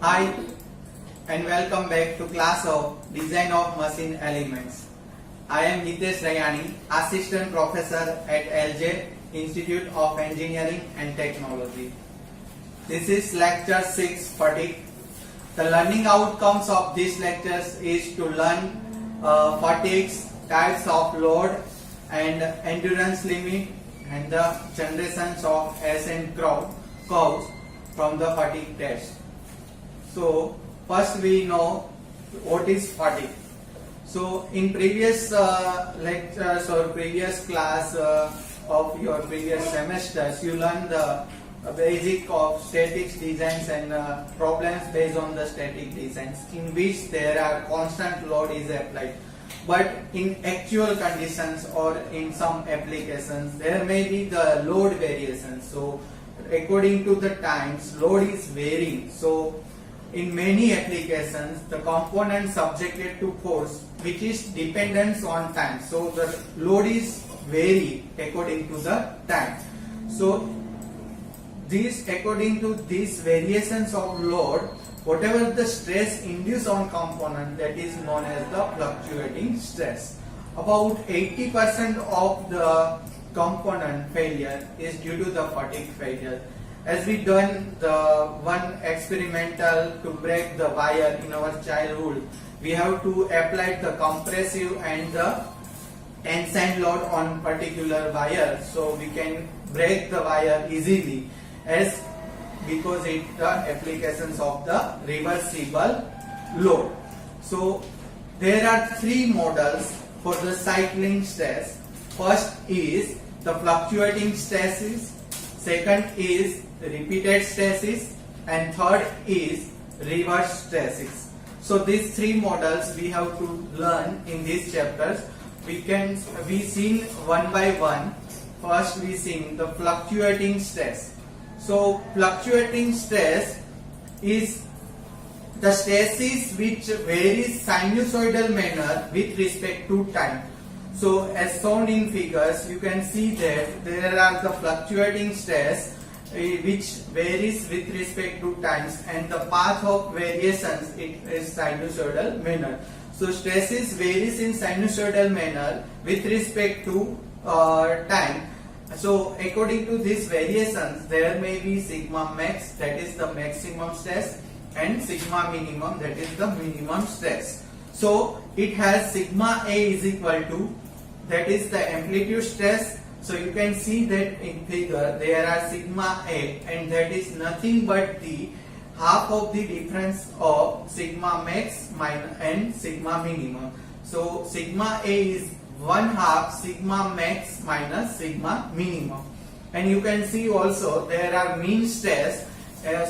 Hi and welcome back to class of Design of Machine Elements. I am Hitesh Raiyani, Assistant Professor at LJ Institute of Engineering and Technology. This is lecture 6 fatigue. The learning outcomes of these lectures is to learn fatigues, types of load and endurance limit and the generations of S and curves from the fatigue test. So first we know what is fatigue. So in previous lectures or previous class of your previous semesters, you learned the basic of statics designs and problems based on the static designs in which there are constant load is applied. But in actual conditions or in some applications, there may be the load variations. So according to the times, load is varying. So in many applications, the component subjected to force which is dependent on time. So the load is vary according to the time. So these according to these variations of load, whatever the stress induced on component, that is known as the fluctuating stress. About 80% of the component failure is due to the fatigue failure. As we done the one experimental to break the wire in our childhood, we have to apply the compressive and the tensile load on particular wire, so we can break the wire easily, as because it the applications of the reversible load. So there are three models for the cycling stress. First is the fluctuating stresses, second is repeated stresses, and third is reverse stresses. So these three models we have to learn in these chapters. We seen one by one. First we seen the fluctuating stress. So fluctuating stress is the stresses which varies sinusoidal manner with respect to time. So as shown in figures, you can see that there are the fluctuating stress which varies with respect to times, and the path of variations it is sinusoidal manner. So stresses varies in sinusoidal manner with respect to time. So according to these variations, there may be sigma max, that is the maximum stress, and sigma minimum, that is the minimum stress. So it has sigma A is equal to, that is the amplitude stress. So you can see that in figure there are sigma A, and that is nothing but the half of the difference of sigma max and sigma minimum. So sigma A is 1/2 sigma max minus sigma minimum. And you can see also there are mean stress.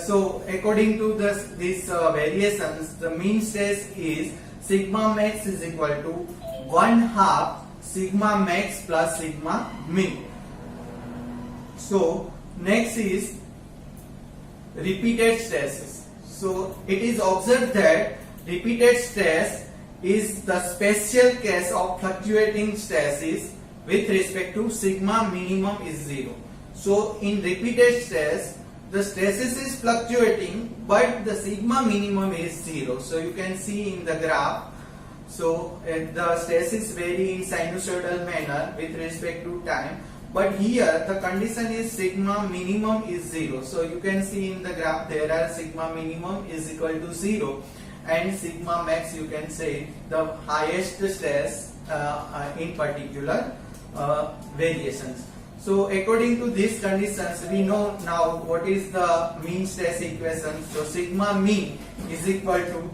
So according to these variations, the mean stress is sigma max is equal to 1/2 sigma max plus sigma min. So next is repeated stresses. So it is observed that repeated stress is the special case of fluctuating stresses with respect to sigma minimum is 0. So in repeated stress, the stresses is fluctuating but the sigma minimum is 0. So you can see in the graph. So the stresses vary in sinusoidal manner with respect to time, but here the condition is sigma minimum is 0. So you can see in the graph there are sigma minimum is equal to 0, and sigma max you can say the highest stress in particular variations. So according to these conditions, we know now what is the mean stress equation. So sigma mean is equal to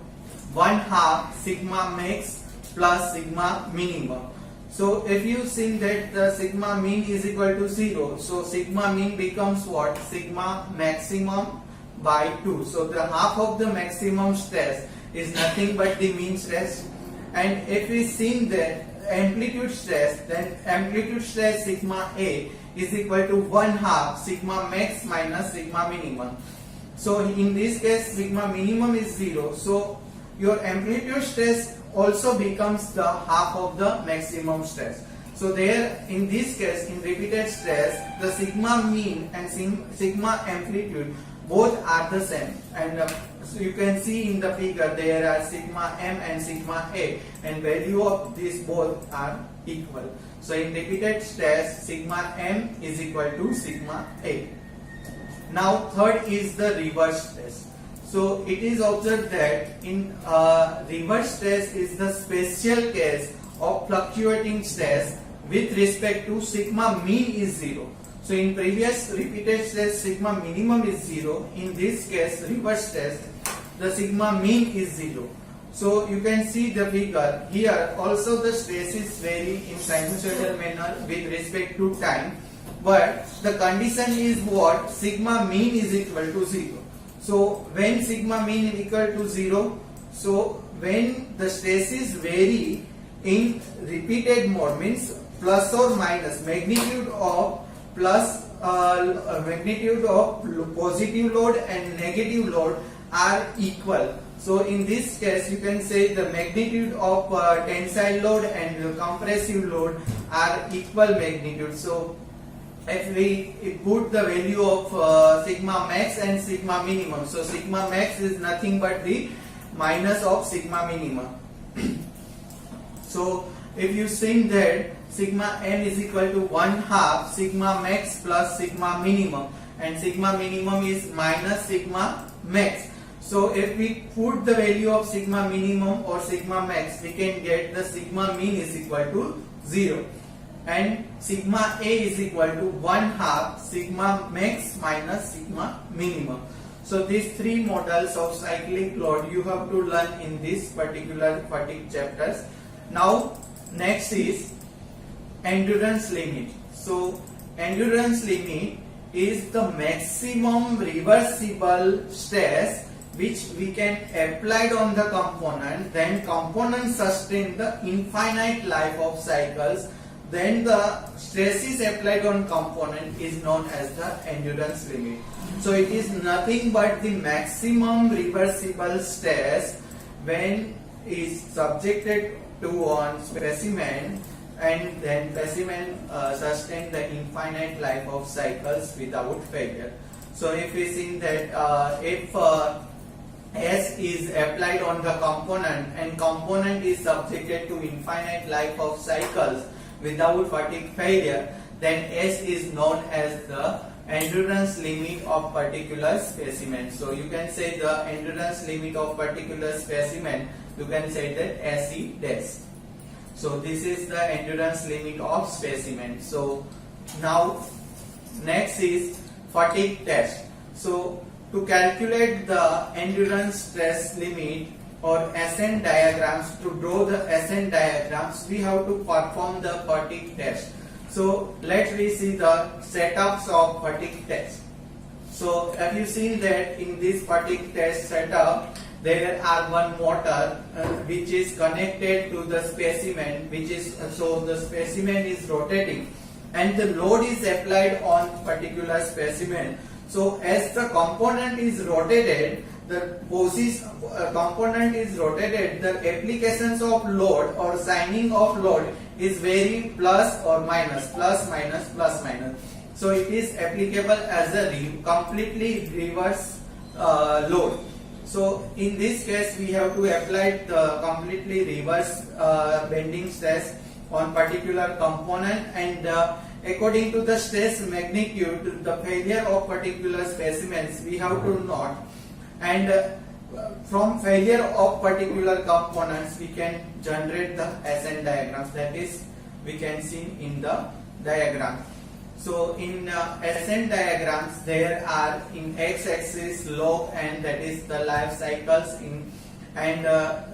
1/2 sigma max plus sigma minimum. So if you see that the sigma mean is equal to 0, so sigma mean becomes what? Sigma maximum by 2. So the half of the maximum stress is nothing but the mean stress. And if we see that amplitude stress, then amplitude stress sigma A is equal to 1/2 sigma max minus sigma minimum. So in this case sigma minimum is 0. So your amplitude stress also becomes the half of the maximum stress. So there, in this case, in repeated stress, the sigma mean and sigma amplitude both are the same, and so you can see in the figure there are sigma m and sigma a, and value of these both are equal. So in repeated stress, sigma m is equal to sigma a. Now third is the reverse stress. So it is observed that in reverse stress is the special case of fluctuating stress with respect to sigma mean is 0. So in previous repeated stress, sigma minimum is 0. In this case, reverse stress, the sigma mean is 0. So you can see the figure here. Also the stresses vary in sinusoidal manner with respect to time, but the condition is what? Sigma mean is equal to 0. So when sigma mean is equal to 0, so when the stresses vary in repeated mode, means plus or minus magnitude of positive load and negative load are equal. So in this case you can say the magnitude of tensile load and compressive load are equal magnitude. So if we put the value of sigma max and sigma minimum, so sigma max is nothing but the minus of sigma minimum. So if you think that sigma m is equal to 1/2 sigma max plus sigma minimum, and sigma minimum is minus sigma max. So if we put the value of sigma minimum or sigma max, we can get the sigma mean is equal to 0, and sigma a is equal to 1/2 sigma max minus sigma minimum. So these three models of cyclic load you have to learn in this particular fatigue chapters. Now next is endurance limit. So endurance limit is the maximum reversible stress which we can apply on the component, then component sustain the infinite life of cycles, then the stresses applied on component is known as the endurance limit. So it is nothing but the maximum reversible stress when is subjected to on specimen, and then specimen sustain the infinite life of cycles without failure. So if we see that if S is applied on the component and component is subjected to infinite life of cycles without fatigue failure, then S is known as the endurance limit of particular specimen. So you can say the endurance limit of particular specimen, you can say that SE dash. So this is the endurance limit of specimen. So now next is fatigue test. So to calculate the endurance stress limit or ascent diagrams, to draw the ascent diagrams, we have to perform the fatigue test. So let's see the setups of fatigue test. So have you seen that in this fatigue test setup there are one motor which is connected to the specimen, which is so the specimen is rotating and the load is applied on particular specimen. So as the component is rotated, the component is rotated, the applications of load or signing of load is very plus or minus, plus minus, plus minus. So it is applicable as a completely reverse load. So in this case we have to apply the completely reverse bending stress on particular component, and according to the stress magnitude, the failure of particular specimens we have to note, and from failure of particular components we can generate the ascent diagrams, that is we can see in the diagram. So in ascent diagrams there are in x-axis log n, that is the life cycles, and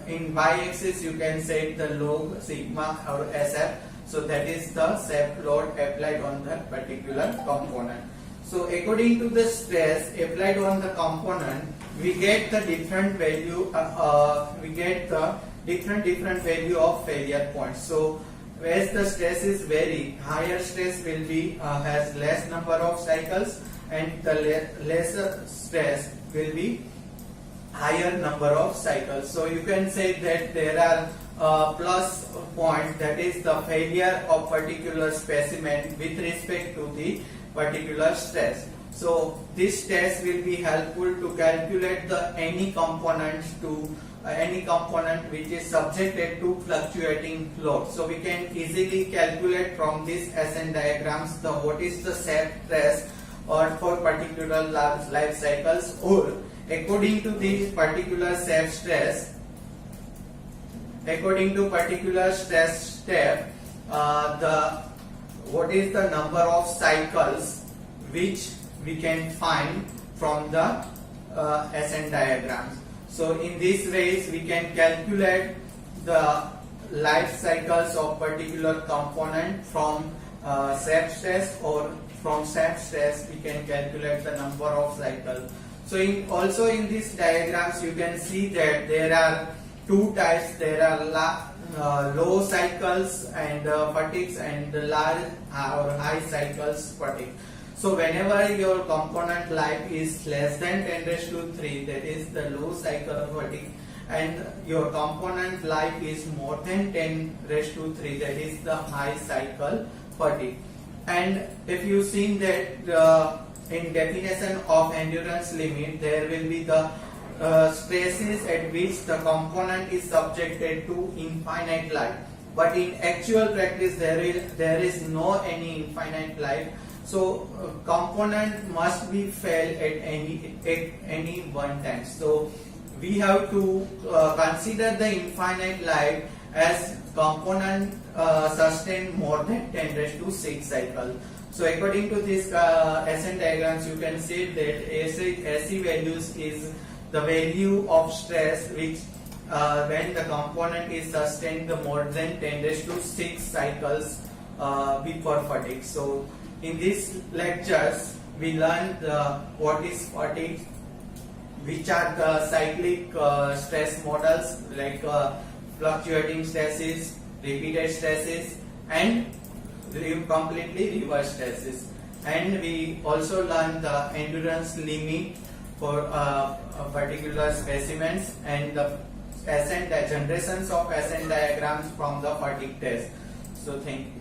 in y-axis you can set the log sigma or SF. So that is the shaft load applied on that particular component. So according to the stress applied on the component, we get the different value. We get the different value of failure points. So as the stresses vary, higher stress will be has less number of cycles, and the lesser stress will be higher number of cycles. So you can say that there are plus point, that is the failure of particular specimen with respect to the particular stress. So this test will be helpful to calculate the any component which is subjected to fluctuating load. So we can easily calculate from this SN diagrams what is the set stress or for particular life cycles, or according to this particular self stress, according to particular stress step, what is the number of cycles which we can find from the SN diagrams. So in this ways we can calculate the life cycles of particular component from self stress, or from self stress we can calculate the number of cycles. So also in these diagrams you can see that there are two types. There are low cycles and fatigues, and large or high cycles fatigue. So whenever your component life is less than 10 raised to 3, that is the low cycle fatigue, and your component life is more than 10 raised to 3, that is the high cycle fatigue. And if you see that in definition of endurance limit, there will be the stresses at which the component is subjected to infinite life, but in actual practice there is no any infinite life. So component must be failed at any one time. So we have to consider the infinite life as component sustain more than 10 raised to 6 cycle. So according to this SN diagrams, you can see that AC values is the value of stress which when the component is sustained the more than 10 raised to 6 cycles before fatigue. So in these lectures we learned what is fatigue, which are the cyclic stress models like fluctuating stresses, repeated stresses, and completely reverse stresses. And we also learned the endurance limit for particular specimens and the generations of SN diagrams from the fatigue test. So thank you.